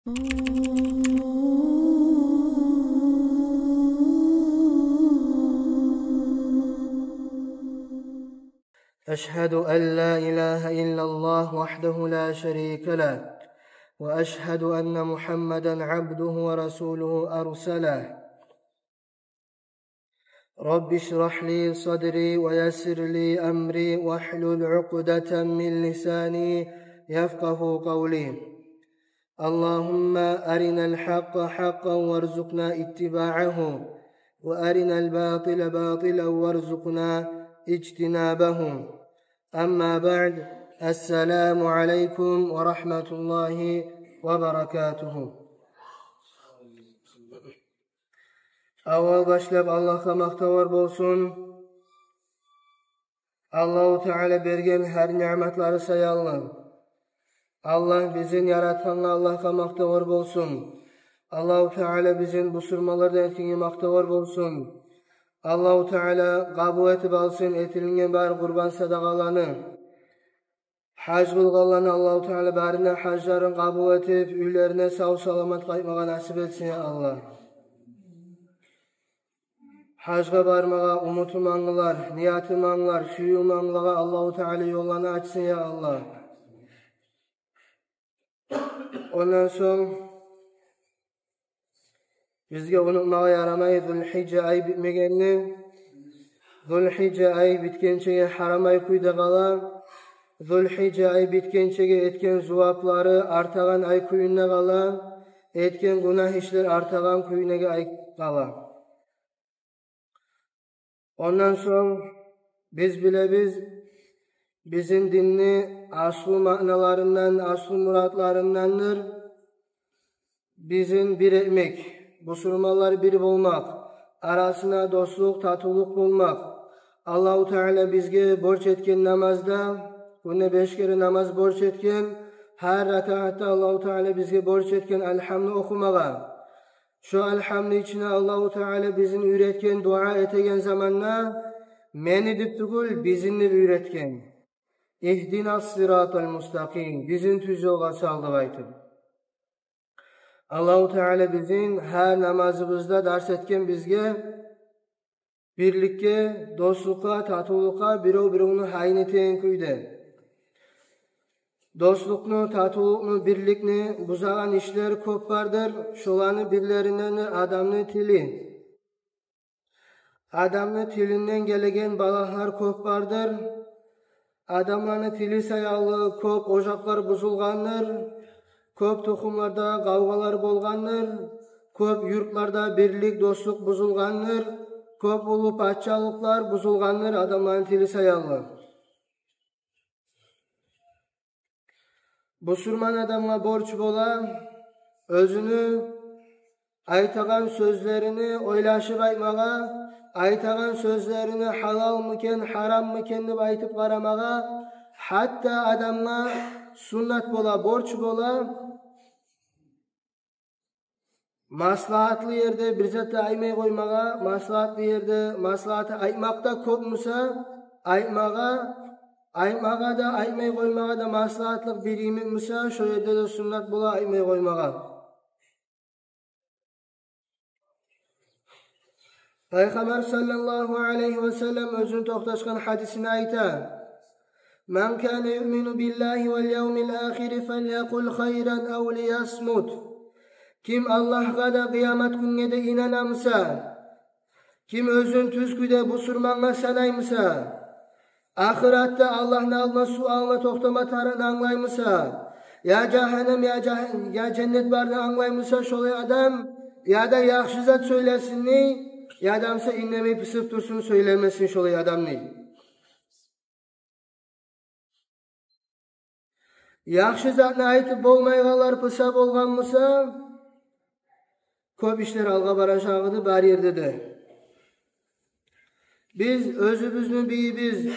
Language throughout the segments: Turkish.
أشهد أن لا إله إلا الله وحده لا شريك له وأشهد أن محمدا عبده ورسوله أرسله رب اشرح لي صدري ويسر لي أمري واحلل عقدة من لساني يفقه قولي اللهم أرنا الحق حقا وارزقنا اتباعه وأرنا الباطل باطلا وارزقنا اجتنابه أما بعد السلام عليكم ورحمة الله وبركاته. Avval başlap Allah'a maqtavar bolsun. Allahu Teala bergen her nimetleri sayalım. Allah bizin yaratkanına Allah'a maqtavar bolsun. Allahu Teala bizin bu sürmalardan etkinge maqtavar bolsun. Allahu Teala kabul etip alsın etilingen bari kurban sadakalarını. Hac kılganlarını Allahu Teala barine hacların kabul etip üllerine sağ salamat kaymağa nasip etsin ya Allah. Hacga barmağa umutum anılar, niyatim anılar, süyüm anılağa Allahu Teala yollarını açsın ya Allah. Ondan sonra bizge unutmağa yaramayı Zülhicce ay bitmegenini, Zülhicce ay bitkençege haram ay kuyda kala, Zülhicce ay bitkençege etken zuvapları artagan ay kuyuna kala, etken günah işler artagan kuyuna ay kala. Ondan sonra biz bizim dinni aslı manalarından, aslı muratlarındandır. Bizim bir ekmek. Musulmanlar bir olmak, arasına dostluk, tatuluk bulmak. Allahu Teala bizge borç etken namazda, günde 5 kere namaz borç etken, her rakatta Allahu Teala bizge borç etken elhamdü okumağa. Şu elhamdü içine Allahu Teala bizim üretken, dua etegen zamanla, meni düptügül bizinle üretken. İhdinas sıratal mustakim, bizim tüz yolga saldı baytım. Allahu Teala bizim her namazımızda ders etken bizge birlikte, dostlukka, tatulukka, birbirini hayn eten kuyde. Dostluknu, tatuluknu, birlikni buzagan işler köp bardır. Şolarni birlerinden adamni tili. Adamni tilinden gelegen balahlar köp bardır. Adamlarni tili sayalı köp ocaklar buzulgandır. Köp tohumlarda kavgalar bolgandır. Köp yurtlarda birlik, dostluk buzulgandır. Köp ulu patçalıklar buzulgandır. Adamların tili sayalı. Bu sürman adamga borç bola, özünü aytagan sözlerini oylaşıp aytmaga, aytagan sözlerini halal mıken, haram mıken dep aytıp karamaga, hatta adamga sunnat bola, borç bola, maslahatlı yerde bir zat aymay koymaga, maslahatlı yerde maslahatı aytmakta köp musa, aytmaga da aymay koymaga da maslahatlık bir imin musa, şu yerde de sunnat bola aymay koymaga. Peygamber sallallahu aleyhi ve sellem özünü toxtaşkan hadisini ayta. Men kâne yu'minu billahi vel yevmil âhiri felyekul hayran ev liyasmut. Kim Allah'a da kıyamet gününe de inanamsa, kim özün tüzgüde bu surmanla sanaymsa, ahiratta Allah'ın alma sualına toxtama tarını anlaymsa, ya cehennem ya cennet barını anlaymsa şolay adam, ya da yaxşı zat söylesin ne, ya adamsa inlemeyi pısıp dursun söylemesin şolay adam ne. Yaxşı zatını aytıp bolmaygalar pısa bolganmısa, köp işler alga baracağıdı bar yerde de. Biz özümüzün biz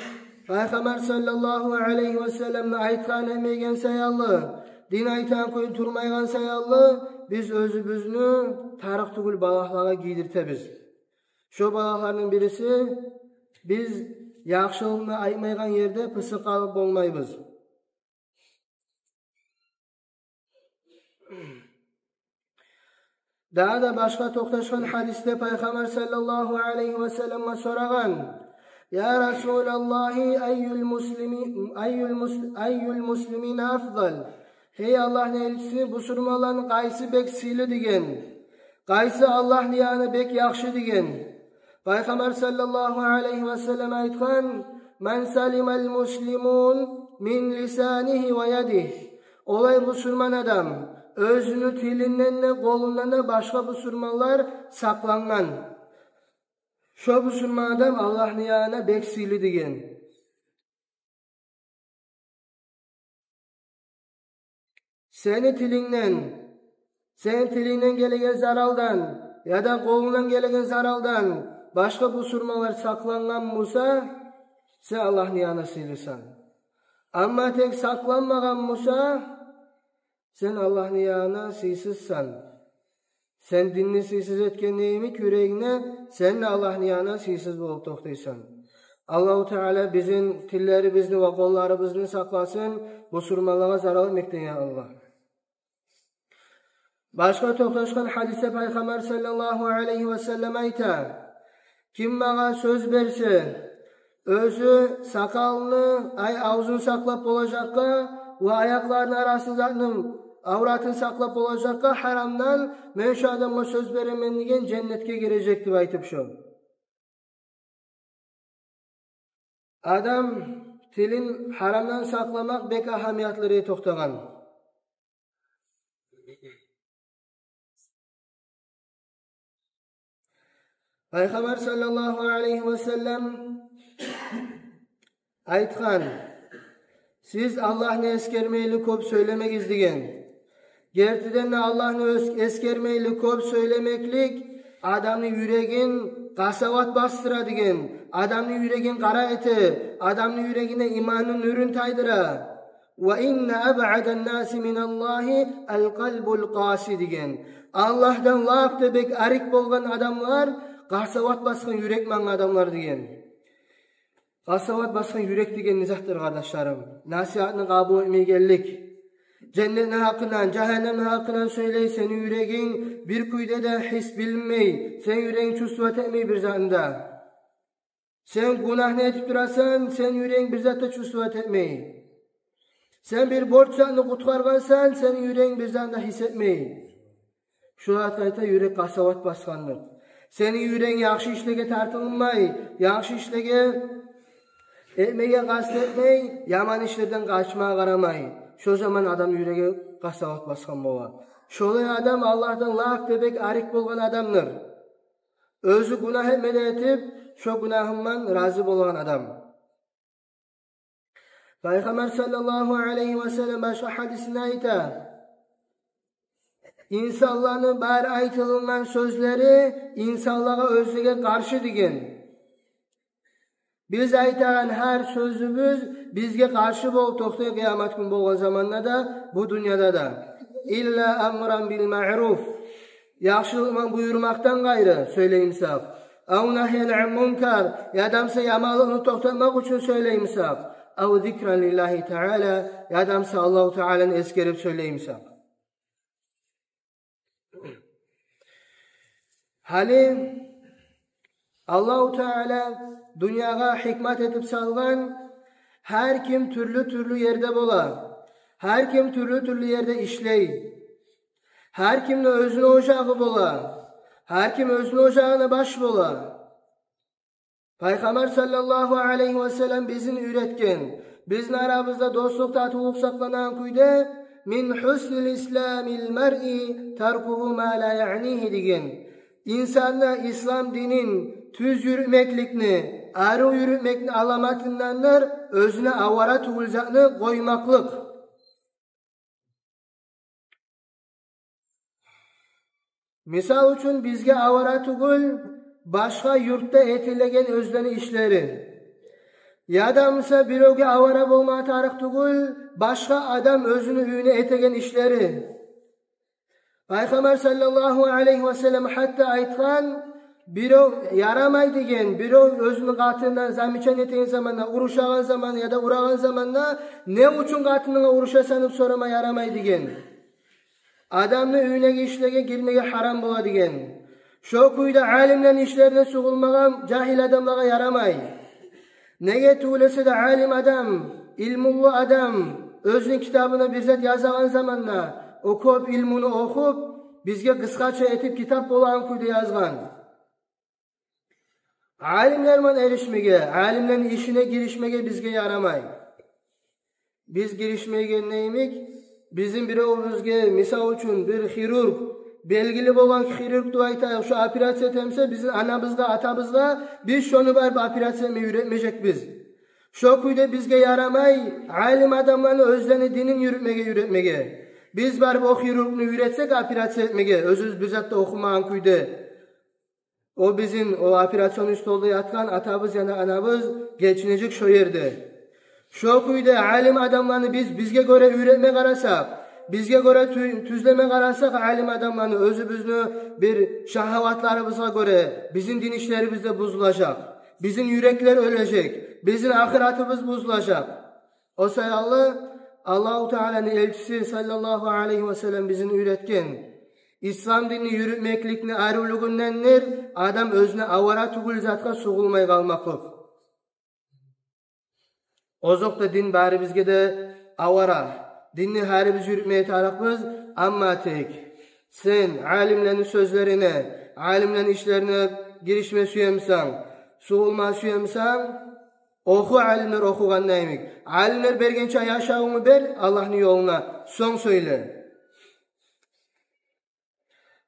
Peygamber sallallahu aleyhi ve sellem'le aytkan emegen sayallı, din aytan koyun turmaygan sayallı, biz özümüzünü tarık tugul balahlaga giydirtebiz. Şu balahlarının birisi, biz yaxşılığını aymaygan yerde pısık alıp olmayız. Daha da başka toqtaşkan hadiste Peygamber sallallahu aleyhi ve sellem'e soragan: Ya Resulallah, eyyül muslimin afdal? Hey Allah'ın elçisi, bu surmaların qaysı bek sili degen? Qaysı Allah niyani bek yaxşı degen? Peygamber sallallahu aleyhi ve sellem aytgan: Men salimel muslimun min lisanihi ve yadihi. Olay musulman adam özünü tilinden de kolundan da başka musulmanlar saklangan. Şu musulman adam Allah niyana bek sili degen. Senin tilinden gelegen zaraldan ya da kolundan gelegen zaraldan başka musulmanlar saklangan Musa, sen Allah niyana silisan. Ama tek saklanmagan Musa, sen Allah niyana siysizsan. Sen dinni siysiz etken neymi yüreğine, sen de Allah niyana siysiz bulup toqtaysan. Allah-u Teala bizim tillerimizni ve kollarımızını saklasın, bu surmalara zarar etmekten ya Allah. Başka toqtaşkan hadise Peygamber sallallahu aleyhi ve sellem ayta: Kim bana söz verse, özü sakalını, ağzını saklap olacakka ve ayaklarının arasından avratını saklap olacakka haramdan men şu adamma söz veremem degen cennetke girecek deb aytıp şu. Adam tilin haramdan saklamak bek ahamiyatları toqtagan. Peygamber sallallahu aleyhi ve sellem aytgan: Siz Allah'ını eskermeyli köp söylemek izdigen. Gertiden de Allah'ını eskermeyli köp söylemeklik adamın yüreğin kasavat bastıra digen, adamın yüreğin kara eti, adamın yüreğine imanın nürün taydıra. Ve inne eb'aden nasi minallahi el kalbul qasi digen. Allah'tan laf debek arik bolgan adamlar kasavat baskan yürekmen adamlar digen. Kasavat baskan yürek degen nizahtır kardeşlerim. Nasihatını kabul etmeyenlik. Cennetin hakkından, cehennemin hakkından söyley, senin yüreğin bir kuyda da his bilmey, sen yüreğin çüstüvat etmey bir zatında. Sen günah ne etip durasan, sen yüreğin bir zatta çüstüvat etmey. Sen bir borç zatını kutkargansan, senin yüreğin bir zatında his etmey. Şu hatayta yürek kasavat baskandır. Senin yüreğin yaxşı işlege tartılmay, yaxşı işlege etmeye kastetmey, yaman işlerden kaçmaya karamay. Şu zaman adam yüreğe kasavat baskan boğa. Şolay adam Allah'tan laf bebek arik bolgan adamdır. Özü günah etmede etip, şu günahımdan razı bolgan adam. Peygamber sallallahu aleyhi ve sellem başka hadisine ayta: İnsanların bari aytılından sözleri insanlara özüge karşı degen. Biz aytagan her sözümüz bizge karşı bol toqtay kıyamet gün bolgan zamanda da bu dünyada da. İlla amran bil ma'ruf. Yaxşılıkman buyurmaktan gayrı söyleyimsaq. Av nahyen an munkar. Yadamsa yamanlıqni toqtatmak üçün söyleyimsaq. Av zikran lillahi ta'ala. Yadamsa Allahu Teala'nı eskerip söyleyimsaq. Hali Allahu Teala dünyaya hikmet etip salgan, her kim türlü yerde bola, her kim türlü yerde işley, her kimle özünü ocağı bola, her kim özünü ocağına baş bola. Peygamber sallallahu aleyhi ve sellem bizim üretken, bizim aramızda dostluk tatılık saklanan kuyda, min husnil islamil mer'i terkuhu ma la ya'nihi degen. İnsanlar İslam dinin tüz yürümeklikni, arı yürümekni alamatındanlar özüne avara tuğulacakını koymaklık. Misal üçün bizge avara tuğul, başka yurtta etilegen özleni işleri. Yadamsa biroge avara bolma tarık tuğul, başka adam özünü üyüne etegen işleri. Peygamber sallallahu aleyhi ve sellem hatta aytgan, biro yaramay degen, biro özünü katından zamiçan etegen zamanla, uruşagan zamanla ya da uragan zamanla ne üçün katınına uruşasanıp sorama yaramay degen. Adamni uyine işlege girmege haram bola degen. Şo kuyda alimlerin işlerine sugulmagan cahil adamlara yaramay. Nege tuğlese de alim adam, ilmullu adam, özünün kitabına bir zat yazagan zamanla okup ilmunu okup bizge kıskaça etip kitap bolan kuyda yazgan. Alimlerman erişmege, alimlerin işine girişmege bizge yaramay. Biz girişmege neymek? Bizim birovimizge misal üçün bir xirurg, belgili bolan xirurg aytayık, şu operatsiya temse bizim anamızga, atamızga biz şonu bar operatsiya üretmeyecek biz. Şu kuyda bizge yaramay, alim adamlarını özlerini dinin yürütmege. Biz bar o xirurgunu üretsek operatsiya etmege, özüz bizatta okumagan kuyda. O bizim o operasyon üstolda yatkan atabız yana anabız geçinecek şu yerde. Şu kuyda alim adamlarını bizge göre üretme arasak, bizge göre tüzleme arasak alim adamlarını özümüzünü bir şahavatlarımıza göre bizim din işlerimizde bozulacak. Bizim yürekler ölecek. Bizim ahiretimiz bozulacak. O sayılı Allah-u Teala'nın elçisi sallallahu aleyhi ve sellem bizim üretken İslam dinini yürütmeklikni arulugundandır, adam özüne avara tugul zatka soğulmay kalmaklık. Ozokta din bari bizge de avara. Dinni her biz yürütmeye tarakmız, amma tek. Sen alimlerin sözlerine, alimlerin işlerine girişme süyemsen, soğulma süyemsen, oku alimler okugan neymek. Alimler bergençe yaşağımı ber, Allah'ın yoluna son söyle.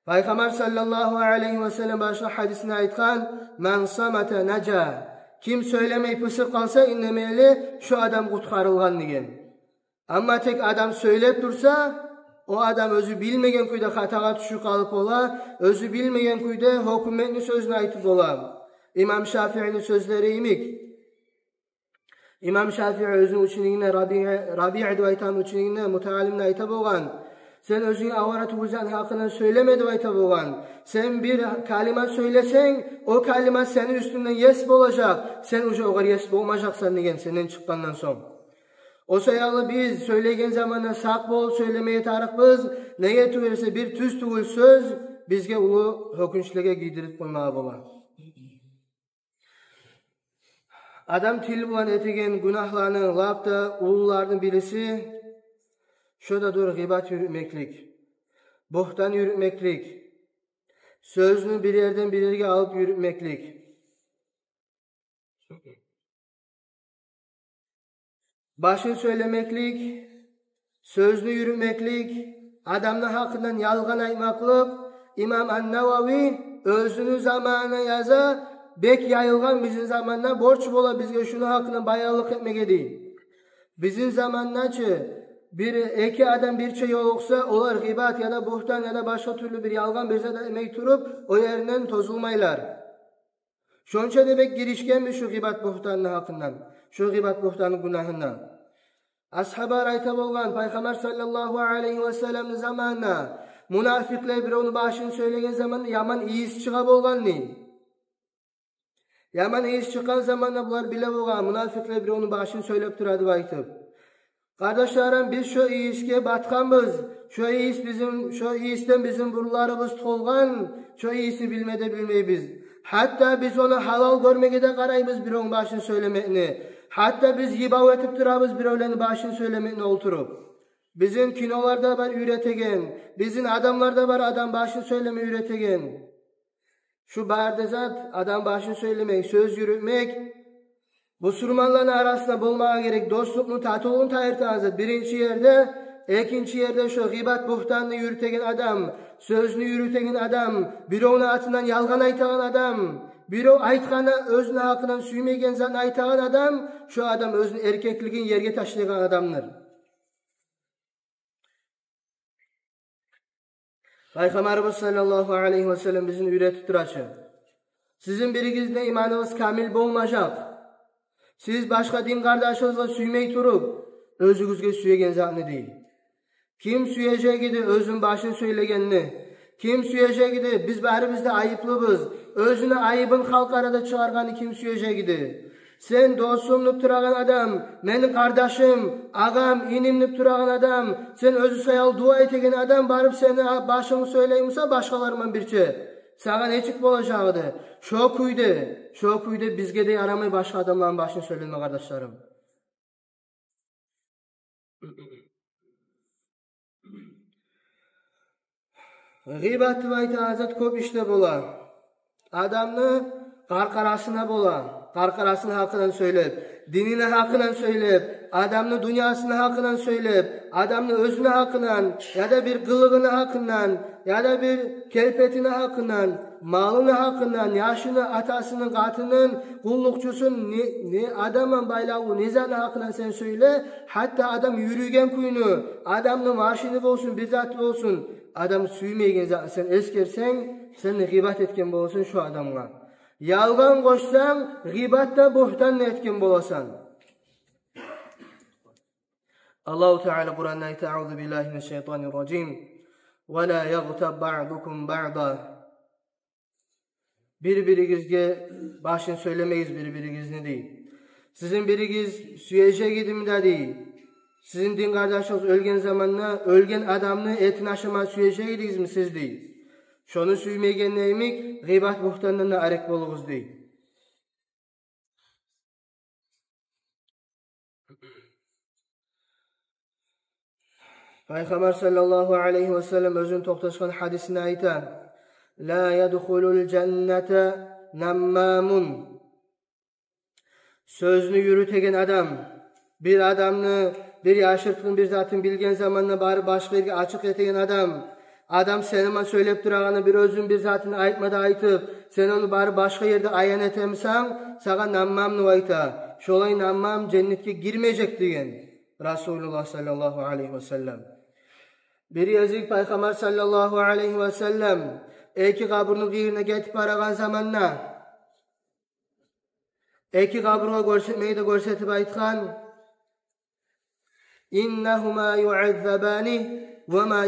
Peygamber sallallahu aleyhi ve sellem başka hadisine aytkan, men samate neca. Kim söylemey pısıp kalsa inlemeyeli şu adam kutkarılgan degen. Ama tek adam söylep dursa o adam özü bilmegen kuyda hataga düşüp kalıp ola, özü bilmegen kuyda hükümetli sözünü aytıp ola. İmam Şafii'nin sözleri imik. İmam Şafii özünün uçunigine Rabi'i aytan uçunigine mutaalimne ayta bolgan. Sen özünü avara tugulcan hakkında söylemedi ayta bolgan. Sen bir kalimat söylesen o kalimat senin üstünden yes olacak. Sen uca ogar yes olmayacaksan degen senden çıkkandan son. O sayalı biz söylegen zamanla sak bol söylemeye tarıkbız. Neye tüverse bir tüz tugul söz bizge ulu hökünçlege giydirip koymaya bolar. Adam til bulan etegen günahlarının lapta ulularının birisi şöyle dur gıybet yürütmeklik, buhtan yürütmeklik, sözünü bir yerden bir yere alıp yürütmeklik. Başın söylemeklik, sözünü yürütmeklik, adamın hakkından yalgan aytmaklık. İmam An-Navavi özünü zamanına yaza, bek yayılgan bizim zamanına borç bola bizge şunu hakkında bayağılık etmege değil. Bizim zamanına bir iki adam bir şey yoksa olar gıybet ya da buhtan ya da başka türlü bir yalgan bize de emek turup o yerinden tozulmaylar. Şonça demek girişken mi şu gıybet buhtanın hakkından, şu gıybet buhtanın günahından. Ashabar ayta bolgan Peygamber sallallahu aleyhi ve sellem zamanına munafikler bir onu başını söylegen zamanında yaman iyisi çıka bolgan ni. Yaman iyisi çıkan zamanında bunlar bile bolgan munafikler bir onu başını söylep duradı aytıp. Kardeşlerim biz şu iyiske batkanbız. Şu iyisten bizim burlarımız tolgan. Şu iyisi bilmede bilmeyiz. Hatta biz onu halal görmeye de karayımız bir onun başını söylemekini. Hatta biz yibav etip durabız bir öğlenin başını söylemekini oturup. Bizim kinolarda var üretegen. Bizim adamlarda var adam başını söylemeyi üretegen. Şu barda zat adam başını söylemek, söz yürütmek. Müslümanların arasında bulmaya gerek dostluklu tatolun tayırtağızı. Birinci yerde, ikinci yerde şu gıybet buhtanını yürütegen adam, sözünü yürütegen adam, biri onun atından yalgan aytagan adam, biri aytkanı özünü hakkından süymegen zaten aytagan adam, şu adam özünü erkekliğin yerge taşıyan adamdır. Peygamberimiz sallallahu aleyhi ve sellem bizim üretip duraçı. Sizin birinizde imanınız kamil bolmayacak. Siz başka din kardeşinizle süymey turup, özünüzge süyegen zatını değil. Kim süyecek idi özün başını söylegenini. Kim süyecek idi biz bari bizde ayıplıyız. Özünü ayıbın halk arada çıkarganı kim süyecek idi. Sen dostum deyip turagan adam, menin kardeşim, ağam, inim deyip turagan adam, sen özü sayal dua etegen adam barıp seni başını söyleyimse başkalarından birçe. Sağa neçik bolacağıdı. Şo kuydu bizge de yaramay başka adamların başını söyleme kardeşlerim. Gıybat ve itaazat köp işte bola. Adamını karkarasına bola. Karkarasını hakkından söyleyip, dinine hakkından söyleyip, adamını dünyasını hakkından söyleyip, adamını özüne hakkından, ya da bir kılığını hakkından, ya da bir kelpetini hakkından, malını hakkından, yaşını, atasının, katının, kullukçusun, ne adamın baylağı, nizanı hakkından sen söyle, hatta adam yürüyen kuyunu, adamın maşini olsun, bizzat olsun, adam süymeygen sen eskersen, sen gıybet etken olsun şu adamla. Yalgan koşsan, gıybatta buhtan etken bolasan. Allahu Teala Kur'an'da ayet: "Euzu billahi mineşşeytanirracim. Ve la yaghtab ba'dukum ba'da." Birbirigizge başın söylemeyiz birbirigizni değil. Sizin birigiz süyece gidimde değil. Sizin din kardeşiniz ölgen zamanla ölgen adamını etin aşama süyece gidiyiz mi siz değil. Şonu süymegen neymek, gıybat buhtandan da arek boluguz değil. Peygamber sallallahu aleyhi ve sellem özün toqtaşkan hadisini ayta: "La yedhulul cennete nammamun." Sözünü yürütegen adam, bir adamını, bir yaşırtın bir zatın bilgen zamanla bari başka yerge açık etegen adam senime söylep durağını bir özün bir zatını aytmada aytıp, sen onu bari başka yerde ayan etemsen, sağa nammamını ayta. Şolay nammam cennetke girmeyecek degen Resulullah sallallahu aleyhi ve sellem. Bir yazık Peygamber sallallahu aleyhi ve sellem eki kabrını giyirine getip aragan zamanla eki kabrına görsetmeyi de görsetip aytkan: "İnnehuma yu'azzabani ve ma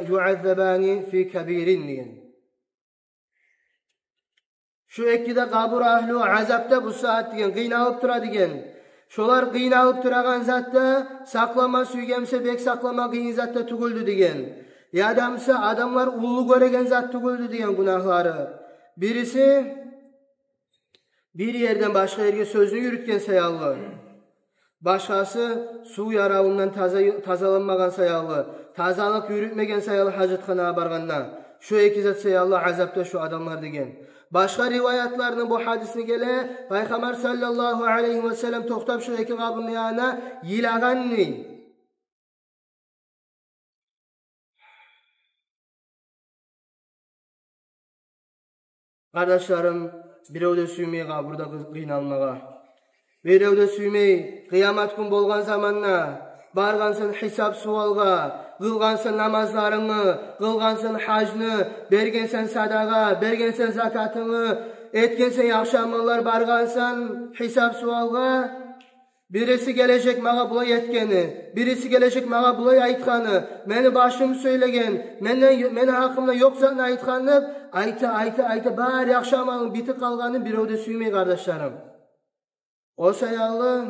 yu'azzabani fi kebirin." diyen. Şu ekide kabur ahlu azapta bu saat diyen, kıynalıp tura diyen. Şolar kıynalıp turagan zatta saklama süygemse bek saklama kıyın zatta tuguldu diyen. Yadamsa adamlar ulu göregen zat tuguldu diyen günahları. Birisi bir yerden başka yerge sözünü yürütken sayallı. Başkası su yaravundan tazalanmagan sayallı. Tazalık yürütmegen sayallı hacetxanaya bargandan. Şu iki zat sayallı azapta şu adamlar diyen. Başka rivayatlarının bu hadisini gele Peygamber sallallahu aleyhi ve sellem toxtab şu iki kabının yanına yilaganni. Kardeşlerim, birevde süymey kaburda kıynalmağa. Birevde süymey kıyamet gün bolgan zamanna bargansın hesap sualga, kılgansın namazlarını, kılgansın hacını, bergensen sadaga, bergensen zakatını, etkensen yaxşı amallar bargansın hesap sualga, birisi gelecek mağa bulay etkeni, birisi gelecek mağa bulay aytkanı, meni başım söylegen, meni hakkımda yoksa aytkanı, ayta, bari yaxşı amalın biti kalganı birevde süymey kardeşlerim. O sayallı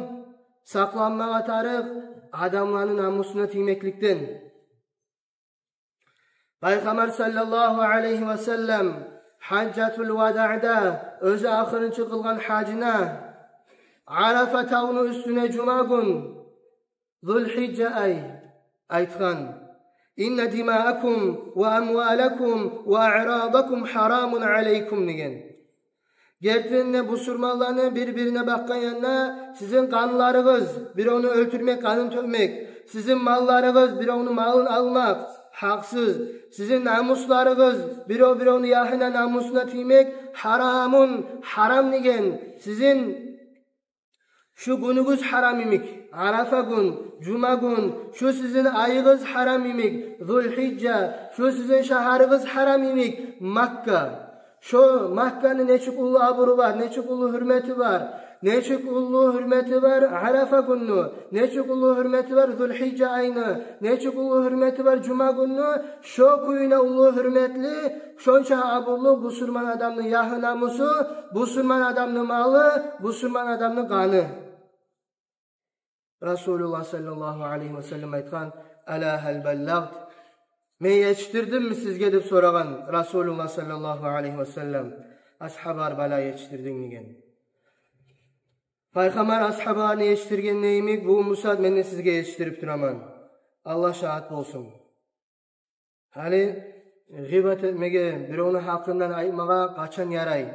saklanmağa tarık adamların namusuna tiymeklikten. Peygamber sallallahu aleyhi ve sellem Haccatul Vada'da özü ahırınçı kılgan hacına Arafa tağını üstüne cuma gün Zulhicce aytgan: "İnne dima'akum ve amwalakum ve a'radakum haramun aleykum" diyen. Gertinle bu surmallarını birbirine bakkan yanına sizin kanlarınız, bir onu öldürmek, kanın tövmek, sizin mallarınız, bir onu malın almak, haksız, sizin namuslarınız, bir onu yahine namusuna tiymek, haram diyen, sizin şu gününüz haram imik, Arafa gün, Cuma gün, şu sizin ayınız haram imik, Zulhicce, şu sizin şaharınız haram imik, Makka. Şu Makka'nın neçik ulu aburu var, neçik ulu hürmeti var. Neçik ullu hürmeti var Arafa günü. Neçik ullu hürmeti var Zulhicce ayını. Neçik ullu hürmeti var Cuma günü. Şo kuyuna ullu hürmetli. Şonça abullu busurman adamın yahı namusu. Busurman adamın malı. Busurman adamın kanı. Resulullah sallallahu aleyhi ve sellem aytkan Ala hel bellagt. Men yetiştirdim mi sizge deb soragan Resulullah sallallahu aleyhi ve sellem. Ashabar bala yetiştirdin degen. Peygamber ashabarını yetiştirgen neyimik? Bu Musad meni sizge yetiştirip duraman. Allah şahat bolsun. Hali gıybet etmege, bir onu hakkından aytmaga kaçan yaray.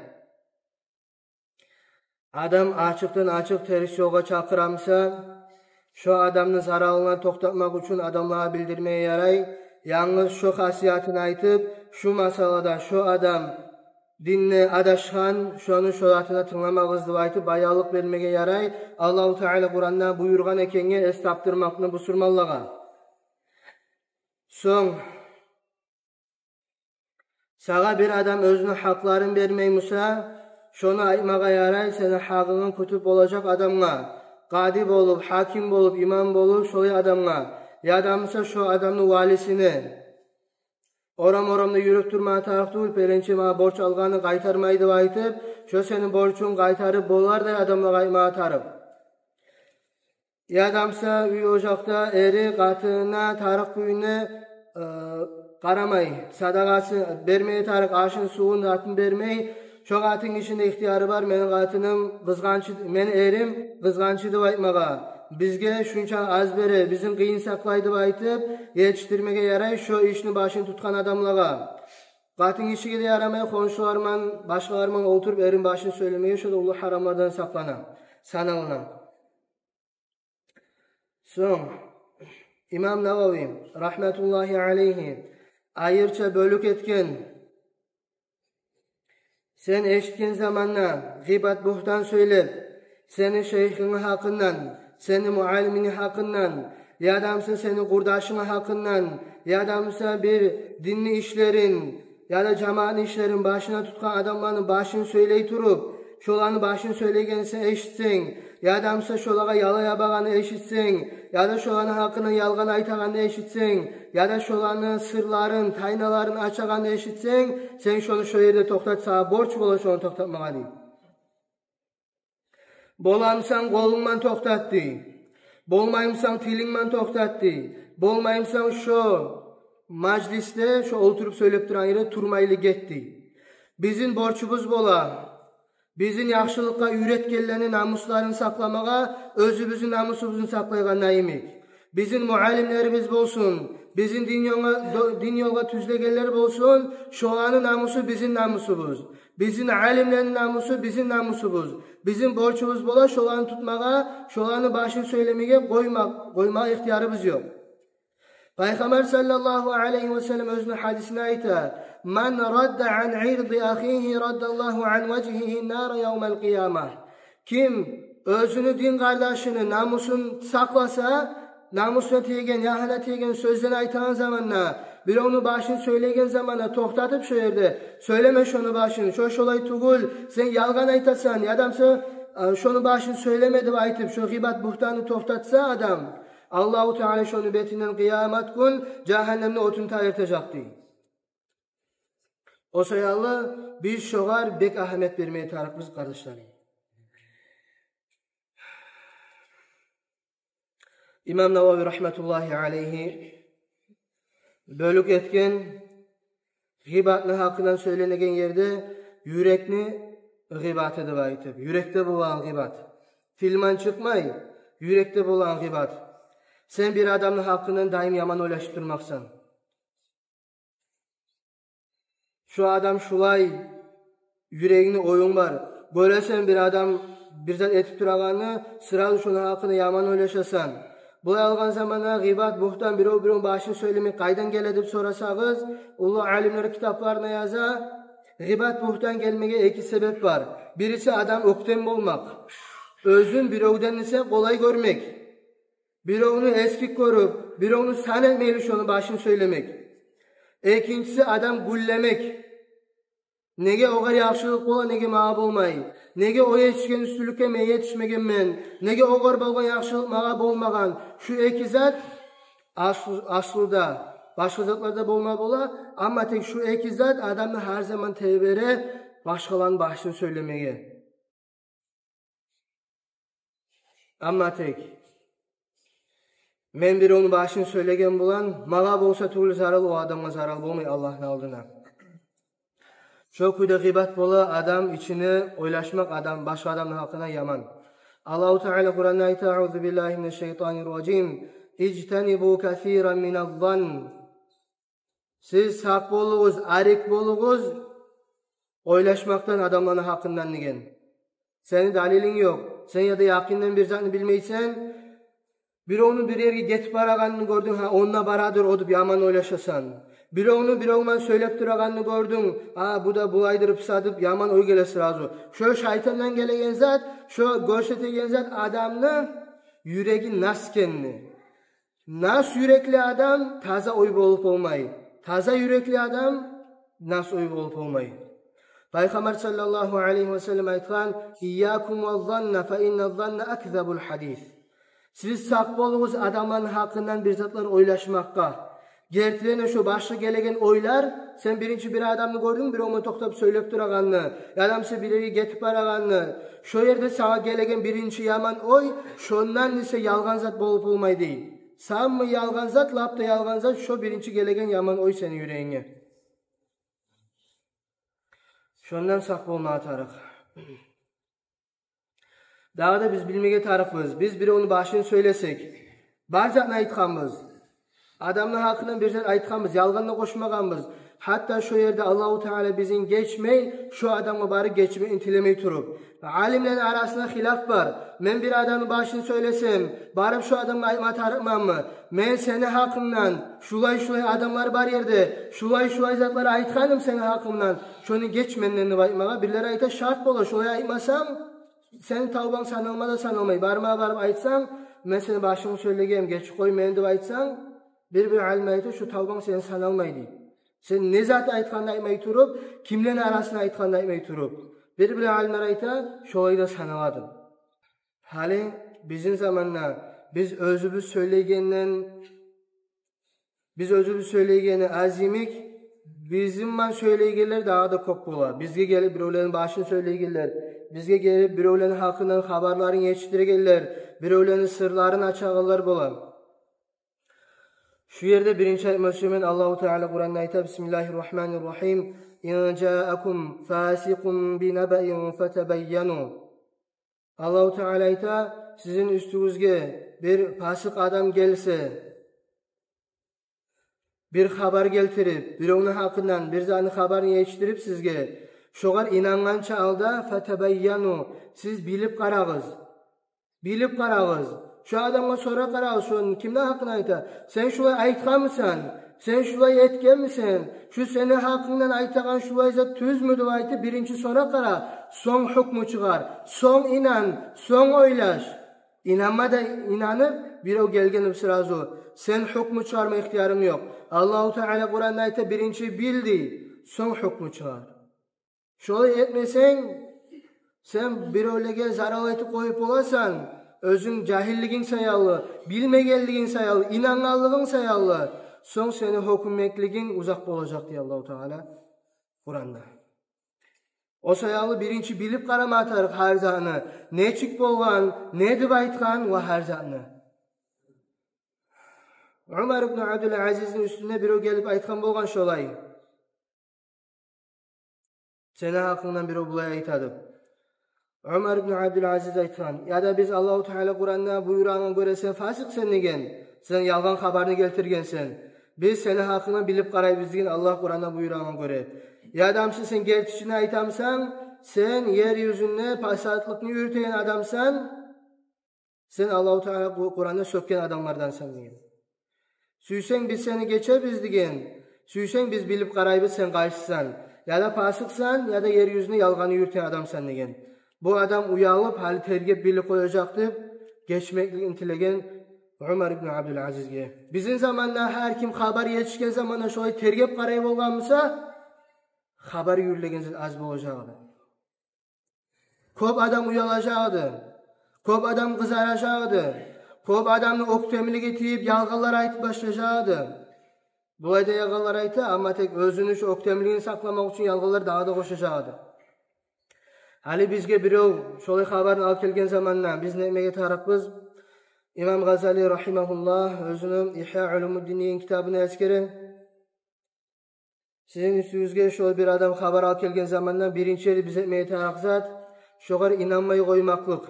Adam açıktan açık teris yolga çakıramsa, şu adamın zararına toktatmak için adamlara bildirmeye yaray. Yalnız şu hasiyatını aytıp, şu masalada şu adam dinle adaşkan, şonu şoratına tınlamağızdı aytıp bayalık vermege yaray. Allah-u Teala Kur'an'da buyurgan ekenge estaptırmakını busurmallaga. Son, sağa bir adam özünü hakların vermeymişse, şonu aytmaga yaray, seni hakkının kutup olacak adamla, qadi bolup, hakim bolup, imam bolup, şoy adamla, yadamsa şu adamın valisini, oramda yürüp durma taraf değil, perençe ma borç alganı qaytarmaydı aytıp, şu senin borçun qaytarıp bolar da adamla qayma tarıp. Yadamsa üy ocakta eri katına tarık kuyuna qaramay, sadaqası vermeye tarık aşın suğun atın vermey, şu katın içinde ihtiyarı var, menin katınım kızgançı, men erim kızgançı da aytmaga. Bizge şunça az beri bizim kıyın saklaydı aytıp yetiştirmege yaray şu işini başını tutkan adamlaga. Katın işi de yaramay konuşularman, başkalarman oturup erin başını söylemeye şu da ulu haramlardan saklana, sanalına. Son, İmam Navavi rahmetullahi aleyhi ayırça bölük etken, sen eşitken zamanla gıybet buhtan söylep, senin şeyhinin hakkından, senin muallimini hakkından, yadamsa senin kurdaşının hakkından, yadamsa bir dinli işlerin, ya da cemaat işlerin başına tutkan adamların başını söyley turup, şolanı başını söylegense eşitsen, yadamsa şolaga yala yabaganı eşitsen, ya da şolanı hakkının yalgan aytaganı eşitsen, ya da şolanı sırların, taynaların açaganı eşitsen, sen şonu şu yerde toktat, sağa borç bola şonu toktatmaga deyip. Bolamsan kolunman toktat deyip. Bolmayımsan tilingman toktat deyip. Bolmayımsan şu majliste, şu oturup söylep duran yere turmaylı get deyip. Bizim borçumuz bola. Bizim yaxşılıkka üretkenlerini namuslarını saklamaga, özümüzün namusumuzun saklaygan nayimik. Bizim muallimlerimiz bolsun, bizim din yolga tüzlegenler bolsun, şolanın namusu bizim namusumuz. Bizim alimlerin namusu bizim namusumuz. Bizim borçumuz bola şolanı tutmaga, şolanı başını söylemeye koyma ihtiyarımız yok. Peygamber sallallahu aleyhi ve sellem özünün hadisine ayta: "Men radda an irdi ahihi raddallahu an vecihihi nar yevmel kıyamah." Kim özünü din kardeşini namusun saklasa, namusuna tegen, yahına tegen sözden aytan zamanla, bir onu başını söylegen zamanla toktatıp şu yerde, söyleme şunu başını, şolay tugul, sen yalgan aytasan, yadamsa şunu başını söylemedi aytıp, şu gıybet buhtanı toktatsa adam, Allah-u Teala şunu betinden kıyamet gün cehennemde otunu tayırtacak değil. O sayalı biz şoğar bek ahmet vermeye tarık biz kardeşlerim. İmam Navavi rahmetullahi aleyhi bölük etken gıybetli hakkından söylenegen yerde yürekni gıybat edip aytıp, yürekte bulan gıybat. Filman çıkmay, yürekte bulan gıybat. Sen bir adamın hakkından daim yaman oylaşıp durmaksan. Şu adam şulay yüreğini oyun var. Göresen bir adam bir zat etip durağını sıralı şunun hakkını yaman oylaşasan. Bu algan zamanda gıybat, buhtan bir başını söylemek kaydan gel edip sorasağız. Ulu alimleri kitaplarına yaza. Gıybat buhtan gelmeye iki sebep var. Birisi adam oktem olmak. Özün bir ovden ise kolay görmek. Bir onu eskik görüp, bir onu san etmeyeli şunu başını söylemek. İkincisi adam gullemek. Nege oğar yaxşılık bola, nege mağa bolmay? Nege o yetişken üstülükке men yetişmegenmen? Nege oğar bolgan yaxşılık mağa bolmagan? Şu iki zat aslında başka zatlarda bolma bola, ama tek şu iki zat adamı her zaman tevbere, başkalarının başını söylemeye. Ama tek men bir onun başını söylegen bulan, mağa bolsa tugul zaral, o adamga zaral bolmay Allah'ın aldına. Çok kuyda gıybet bola, adam içini oylaşmak, adam başka adamın hakkına yaman. Allah-u Teala Kur'an'da ayet, "Euzu billahi mineşşeytanirracim. İctenibu kesiran minez-zann." Siz hak boluguz, arik boluguz, oylaşmaktan adamların hakkından degen. Senin dalilin yok. Sen ya da yakinden bir zatını bilmeysen, bir onu bir yerge getip baraganını gördün, ha onunla baradır odup yaman oylaşasan. Bir onu bir olman söylep duraganını gördün, ha bu da bu aydırıp sadıp yaman oy gelesi razı. Şu şeytandan gelegen zat, şu görsetegen zat adamını yüreği naskenni. Nas yürekli adam taza oy bolup olmayı. Taza yürekli adam nas oy bolup olmayı. Peygamber sallallahu aleyhi ve sellem aytgan, "İyyakum ve-zanna fe inne-zanna akzabul hadis." Siz sak bolunuz adamların hakkından bir zatlar oylaşmakka. Gertilene şu başka gelegen oylar, sen birinci bir adamını gördün, bir onu toktap söylep duraganını, adamsı biri getip baraganını, şu yerde sağa gelegen birinci yaman oy, şondan ise yalgan zat bolup olmay değil. Sağ mı yalgan zat, lapta yalgan zat, şu birinci gelegen yaman oy senin yüreğine. Şondan sak bolma atarık. Daha da biz bilmege tarıkmız. Biz biri onu başını söylesek, bar zatını aytkanmız. Adamın hakkından bir zat aytkanmız, yalganla koşmaganmız. Hatta şu yerde Allah-u Teala bizim geçmey, şu adamı bari geçme intilemey turup. Alimlerin arasında hilaf var. Men bir adamın başını söylesem, barıp şu adamı aytma tarıkmam mı? Men seni hakkından, şulay adamlar var yerde, şulay zatları aytkanım seni hakkından. Şunu geçmenlerini aytmağa, birileri ayta şart bola, şulay aytmasam, senin tavban sanılmada sanılmayı. Barmağa barıp aytsam, men seni başını söyleyeyim, geç koy men de aytsam, bir alime ayta şu tavban seni sanılmayı deyip. Sen ne zat aytkanını aytmay turup, kimlerin arasına aytkanını aytmay turup. Bir alimler ayta, şolay da sanıladım. Hali bizim zamanla biz özümüz söyleyegeni azimik, bizim man söyleyegenler daha da kop bola. Bizge gelip birovlerin başını söyleyegenler, bizge gelip birovlerin hakkından haberlerini yetiştiregenler, birovlerin sırlarını açağılar bola. Şu yerde birinci ayet Müslüman Allah-u Teala Kur'an'da ayta, Bismillahirrahmanirrahim. İn ca'akum fasiqun bi naba'in fetebeyyanu. Allah-u Teala ayta, sizin üstünüzge bir fasık adam gelse, bir haber geltirip, bir onun hakkından bir zanı haberini yetiştirip sizge, şoğar inangança alda fetebeyyanu. Siz bilip karağız. Bilip karağız. Şu adamga sonra karağız, şu kimden hakkını ayta? Sen şulay aytkan mısın? Sen şulay etken misin? Şu senin hakkından aytagan şulay zat tüz müdü aytı, birinci sonra kara. Son hükmü çıkar. Son inan, son oylaş. İnanma da inanıp, bir o gelgenip sırazı. Sen hükmü çıkarma ihtiyarım yok. Allah-u Teala Kur'an'da ayta birinci bildi. Son hükmü çıkar. Şulay etmesen, sen bir öylege zarar aytı koyup olasan, özün cahilligin sayallı, bilmegenligin sayallı, inanganlığın sayallı. Son seni hükümekligin uzak olacak diye Allah-u Teala Kur'an'da. O sayallı birinci bilip karama atarık her zanı. Ne çık bolgan, ne dib aytkan ve her zanı. Ömer ibn Abdülaziz'in üstünde biri gelip aytkan bolgan şolay. Seni hakkından biri bulay aytadı. Ömer ibn Abdülaziz aytkan, ya da biz Allah-u Teala Kur'an'da buyurağına göre sen fasık sen degen, sen yalgan haberini geltirgen sen. Biz seni hakkını bilip karayıp degen Allah Kur'an'da buyurağına göre. Ya adamsın sen gertişini aytamsan, sen yeryüzünde pasatlıkını yürüteyen adamsan, sen Allah-u Teala Kur'an'da sökken adamlardansan degen. Süysen biz seni geçer biz degen, süysen biz bilip karayıp sen karşısan, ya da pasıksan ya da yeryüzünde yalganı yürüteyen adamsan degen. Bu adam uyalıp hali tergip birlik koyacaktı. Geçmeklik intilegen Ömer ibn Abdülaziz'e. Bizim zamanda her kim haber yetişken zamanda şöyle tergip karayıp olganmısa, haber yürürlegen az bolacaktı. Köp adam uyalacaktı. Köp adam kızaracaktı. Köp adamın oktemiligi tiyip yalgalar aytıp başlayacaktı. Bu ayda yalgalar aytı ama tek özünün şu oktemligini saklamak için yalgalar daha da koşacaktı. Hali bizge birov şolay haberini alıp kelgen zamandan biz nemege tarapız? İmam Gazali rahimahullah özünün İhya Ulumuddin'in kitabını eskere sizin üstünüzge şol bir adam haber alıp kelgen zamandan birinci yeri bize nemege taraqzat şoğar inanmayı koymaklık.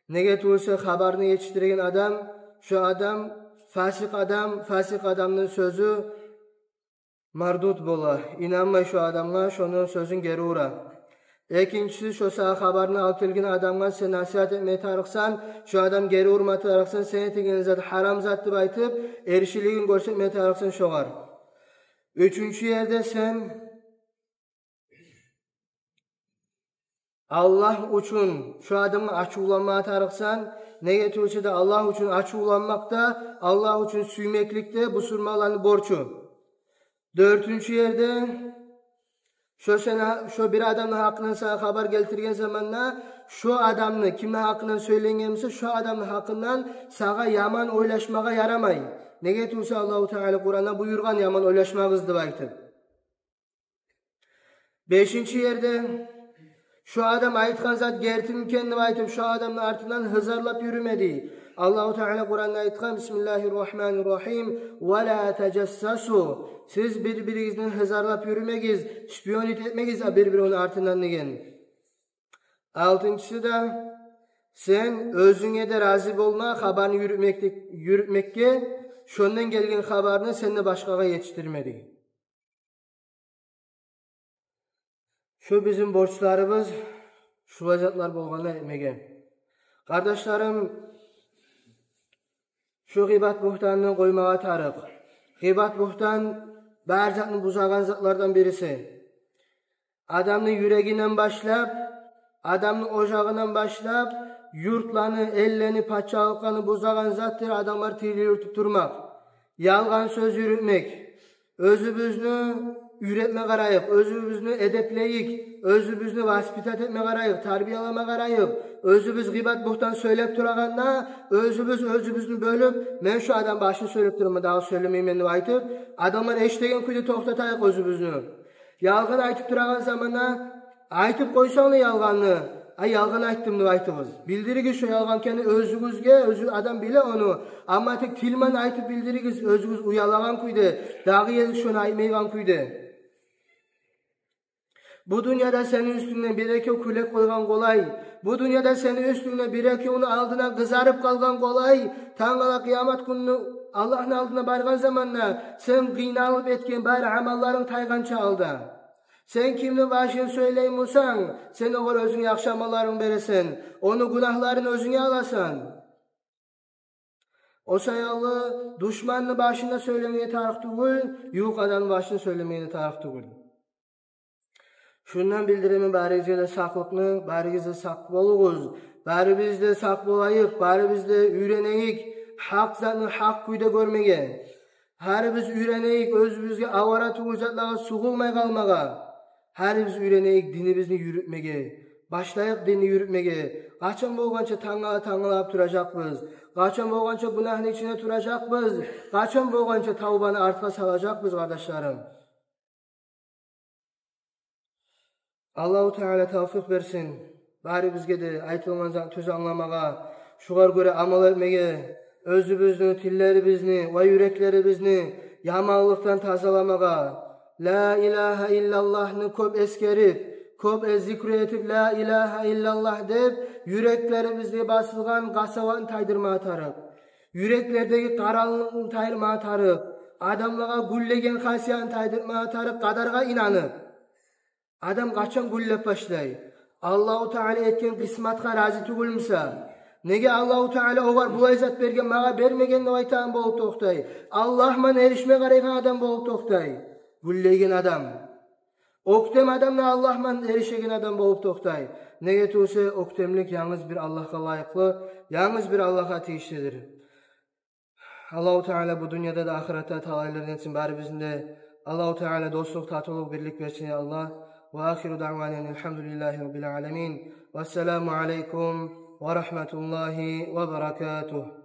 Nege tuğsa haberini yetiştiregen adam şu adam fasik adamın sözü mardut bola. İnanmay şu adamla şonun sözün geri uğra. İkincisi şu sağa haberini alıp kelgen adamga sen nasihat etmeye tarıksan şu adam geri urma tarıksan seni tegen zat haram zat deb aytıp erişiligin görsetmeye tarıksan şoğar. Üçüncü yerde sen Allah üçün şu adamı açıqlanmaya tarıksan nege tursa da Allah üçün açıqlanmakta Allah üçün süymeklikte bu surmalarını borçu. Dördüncü yerde şu bir adamın hakkından sana haber getirgen zamanla şu adamını kimle hakkından söylengense şu adamın hakkından sana yaman oylaşmaga yaramay. Nege tursa Allahu Teala Kur'an'da buyurgan yaman oylaşmağız deb aytып. Beşinci yerde şu adam aytgan zat gertimken deb aytıp şu adamın artından hızarlap yürümedi. Allahu Teala Kur'an'da aytgan Bismillahirrahmanirrahim ve la tecassasu. Siz birbirinizden hızarlap yürümegiz, şpiyonit etmegiz birbirinin artından degen. Altıncısı da sen özüne de razı olma haberini yürütmekke şondan gelgen haberini sen de başkaga yetiştirmedi. Şu bizim borçlarımız şu vaziyatlar bolğanda etmegen. Kardeşlerim şu gıybet buhtanını koymağa tarık. Gıybet buhtan barzatını buzagan zatlardan birisi. Adamın yüreğinden başlap, adamın ocağından başlap, yurtlarını, ellerini, paçalıklarını buzagan zattır adamlar tili yürütüp durmak. Yalgan söz yürütmek. Özümüzünü üretme garayıp, özümüzünü edepleyik, özümüzünü vaspitat etme garayıp, tarbiyalama garayıp, özümüz gıybet buhtan söylep duraganda, özümüzünü bölüp, men şu adam başını söylep durma, daha söylemeyim deb aytıp, adamlar eştegen kuyda toxtatayık özümüzünü. Yalgan aytıp duragan zamanda, aytıp koysanla yalganını, yalgan ayttım deb aytыңыз. Bildirigi şu yalgan kendi özünüzge, özü adam bile onu. Ama tek tilman aytıp bildirigiz, özünüz uyalagan kuyda, dağı yezik şunu aymaygan kuyda. Bu dünyada senin üstünden bir eke külek koygan kolay. Bu dünyada senin üstünden bir eke onu aldına kızarıp kalgan kolay. Tangala kıyamet gününü Allah'ın aldına bargan zamanla sen kıynalıp etken bari amalların taygança aldı. Sen kimnin başını söyleyin olsan, sen oğul özüne yaxşı amalların beresin. Onu günahların özüne alasan. O sayalı düşmanını başına söylemeye tarık tugul, yuq adamın başını söylemeye tarık tugul. Şundan bildirimi barigizde saklıkны, barigizde sak boluguz, baribizde sak bolayık, baribizde üreneyik, hak zatını hak kuyda görmege. Harbiz üreneyik, özümüzge avara tuğuzatlaga suğulmay kalmaga. Harbiz üreneyik, dinimizni yürütmege. Başlayık dini yürütmege. Kaçan bolgança tangalap duracakbız. Kaçan bolgança günahın içine duracakbız. Kaçan bolgança tavbanı artga salacakbız kardeşlerim. Allahu Teala tavfiq versin. Bari bizge de aytılgan söz anlamaga, şugar göre amal etmege, özümüzni, tillerimizni ve yüreklerimizni yamanlıktan tazalamaga, la ilahe illallah'ını köp eskerip, köp zikri etip la ilahe illallah deb, yüreklerimizde basılgan gasavatını taydırma atarıp, yüreklerdeki karanlığını taydırma atarıp, adamlara güllegen hasiyatını taydırma atarıp, kadarga inanıp, adam kaçan güllep başlay. Allahu Teala etken kısmatga razı tugulmsa, nege Allahu Teala ogar bu izat bergen maga bermegen deb aytan bolup toktay. Allah man erişme garaygan adam bolup toktay. Güllegen adam. Oktem adamla Allah man erişegen adam bolup toktay. Nege tuğsa oktemlik yalnız bir Allah'a layıklı, yalnız bir Allah'a tiyişlidir. Allahu Teala bu dünyada da ahirette talaylardan etsin. Bari bizim de Allahu Teala dostluk, tatıllık, birlik versin ya Allah. Ve ahiru da'vanen elhamdülillahi rabbil alemin. Vesselamu aleykum ve rahmetullahi ve berekatuhu.